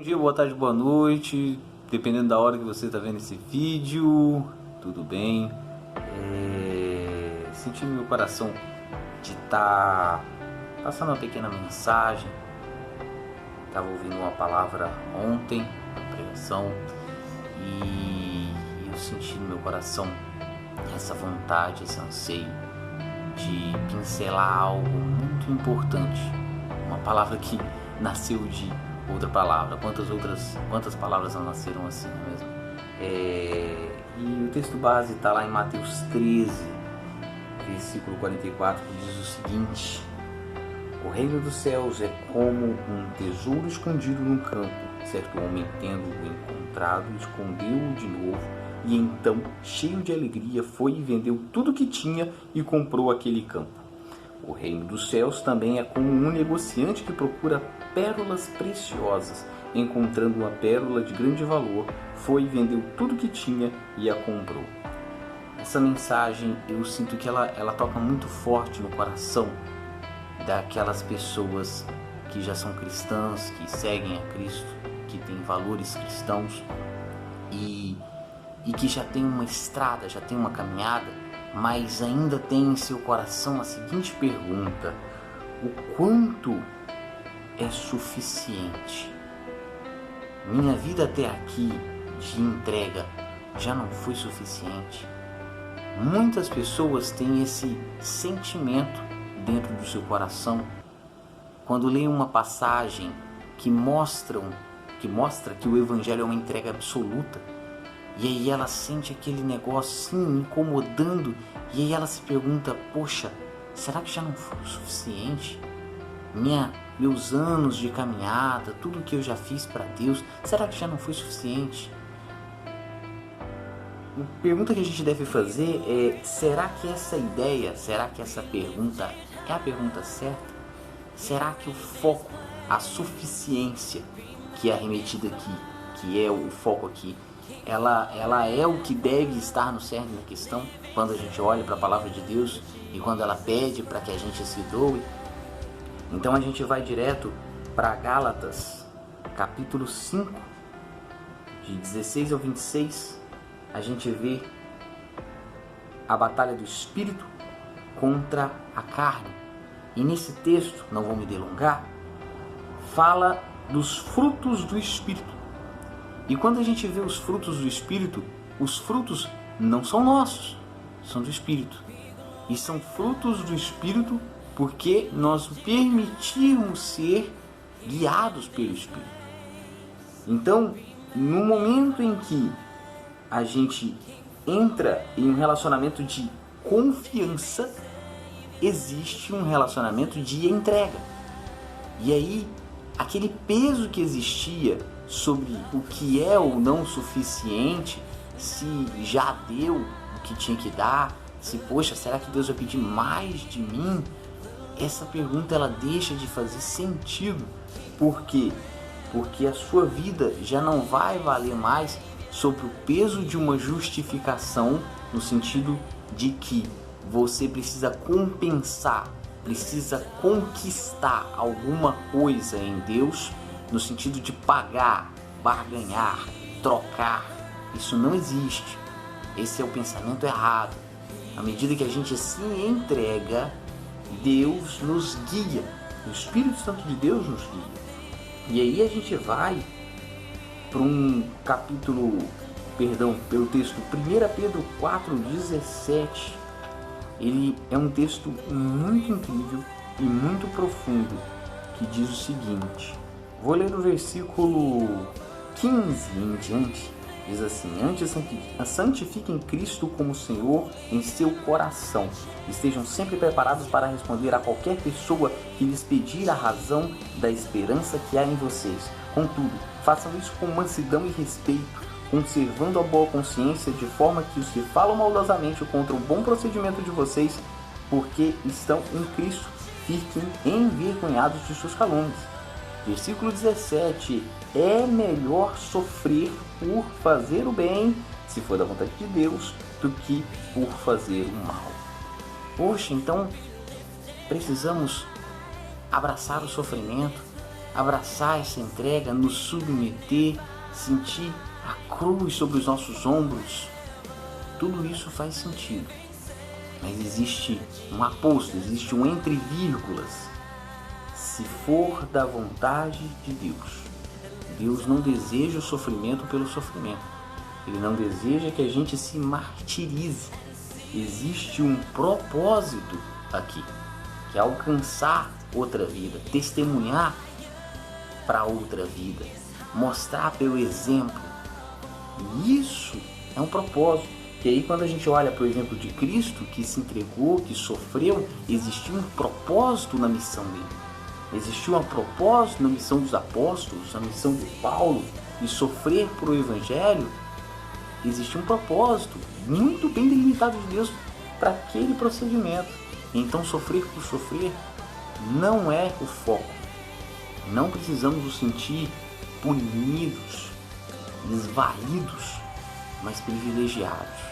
Dia, boa tarde, boa noite, dependendo da hora que você está vendo esse vídeo, tudo bem? Senti no meu coração de estar passando uma pequena mensagem. Estava ouvindo uma palavra ontem, uma pregação, e eu senti no meu coração essa vontade, esse anseio de pincelar algo muito importante, uma palavra que nasceu de outra palavra. Quantas palavras não nasceram assim, não é mesmo? E o texto base está lá em Mateus 13, versículo 44, que diz o seguinte: o reino dos céus é como um tesouro escondido num campo. Certo homem, tendo-o encontrado, escondeu-o de novo, e então, cheio de alegria, foi e vendeu tudo o que tinha e comprou aquele campo. O reino dos céus também é como um negociante que procura pérolas preciosas. Encontrando uma pérola de grande valor, foi e vendeu tudo que tinha e a comprou. Essa mensagem, eu sinto que ela toca muito forte no coração daquelas pessoas que já são cristãs, que seguem a Cristo, que têm valores cristãos e que já tem uma estrada, já tem uma caminhada, mas ainda tem em seu coração a seguinte pergunta: o quanto é suficiente? Minha vida até aqui de entrega já não foi suficiente? Muitas pessoas têm esse sentimento dentro do seu coração quando leem uma passagem que mostra que o Evangelho é uma entrega absoluta. E aí ela sente aquele negócio assim, incomodando, e aí ela se pergunta: poxa, será que já não foi o suficiente? Meus anos de caminhada, tudo que eu já fiz para Deus, será que já não foi suficiente? A pergunta que a gente deve fazer é: será que essa ideia, será que essa pergunta é a pergunta certa? Será que o foco, a suficiência que é arremetida aqui, que é o foco aqui, ela é o que deve estar no cerne da questão quando a gente olha para a palavra de Deus e quando ela pede para que a gente se doe? Então a gente vai direto para Gálatas, capítulo 5, de 16 ao 26, a gente vê a batalha do Espírito contra a carne. E nesse texto, não vou me delongar, fala dos frutos do Espírito. E quando a gente vê os frutos do Espírito, os frutos não são nossos, são do Espírito. E são frutos do Espírito porque nós permitirmos ser guiados pelo Espírito. Então, no momento em que a gente entra em um relacionamento de confiança, existe um relacionamento de entrega. E aí, aquele peso que existia sobre o que é ou não suficiente, se já deu o que tinha que dar, se, poxa, será que Deus vai pedir mais de mim? Essa pergunta ela deixa de fazer sentido. Por quê? Porque a sua vida já não vai valer mais sobre o peso de uma justificação, no sentido de que você precisa compensar, precisa conquistar alguma coisa em Deus, no sentido de pagar, barganhar, trocar. Isso não existe. Esse é o pensamento errado. À medida que a gente se entrega, Deus nos guia, o Espírito Santo de Deus nos guia. E aí a gente vai para pelo texto 1 Pedro 4,17. Ele é um texto muito incrível e muito profundo, que diz o seguinte. Vou ler o versículo 15 em diante. Diz assim: antes santifiquem Cristo como Senhor em seu coração. Estejam sempre preparados para responder a qualquer pessoa que lhes pedir a razão da esperança que há em vocês. Contudo, façam isso com mansidão e respeito, conservando a boa consciência, de forma que os que falam maldosamente contra o bom procedimento de vocês, porque estão em Cristo, fiquem envergonhados de suas calúnias. Versículo 17: é melhor sofrer por fazer o bem, se for da vontade de Deus, do que por fazer o mal. Poxa, então precisamos abraçar o sofrimento, abraçar essa entrega, nos submeter, sentir a cruz sobre os nossos ombros. Tudo isso faz sentido. Mas existe um aposto, existe um entre vírgulas. Se for da vontade de Deus. Deus não deseja o sofrimento pelo sofrimento. Ele não deseja que a gente se martirize. Existe um propósito aqui, que é alcançar outra vida, testemunhar para outra vida, mostrar pelo exemplo. E isso é um propósito. Que aí quando a gente olha para o exemplo de Cristo, que se entregou, que sofreu, existiu um propósito na missão dele. Existiu um propósito na missão dos apóstolos, na missão de Paulo, de sofrer por o Evangelho. Existe um propósito muito bem delimitado de Deus para aquele procedimento. Então sofrer por sofrer não é o foco. Não precisamos nos sentir punidos, esvaídos, mas privilegiados.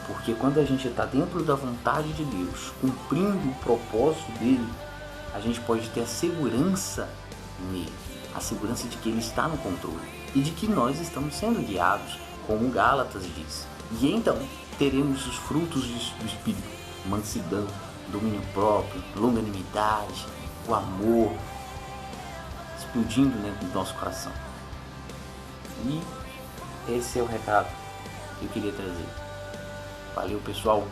Porque quando a gente está dentro da vontade de Deus, cumprindo o propósito dele, a gente pode ter a segurança nele, a segurança de que ele está no controle e de que nós estamos sendo guiados, como Gálatas diz. E então teremos os frutos do Espírito: mansidão, domínio próprio, longanimidade, o amor explodindo dentro do nosso coração. E esse é o recado que eu queria trazer. Valeu, pessoal!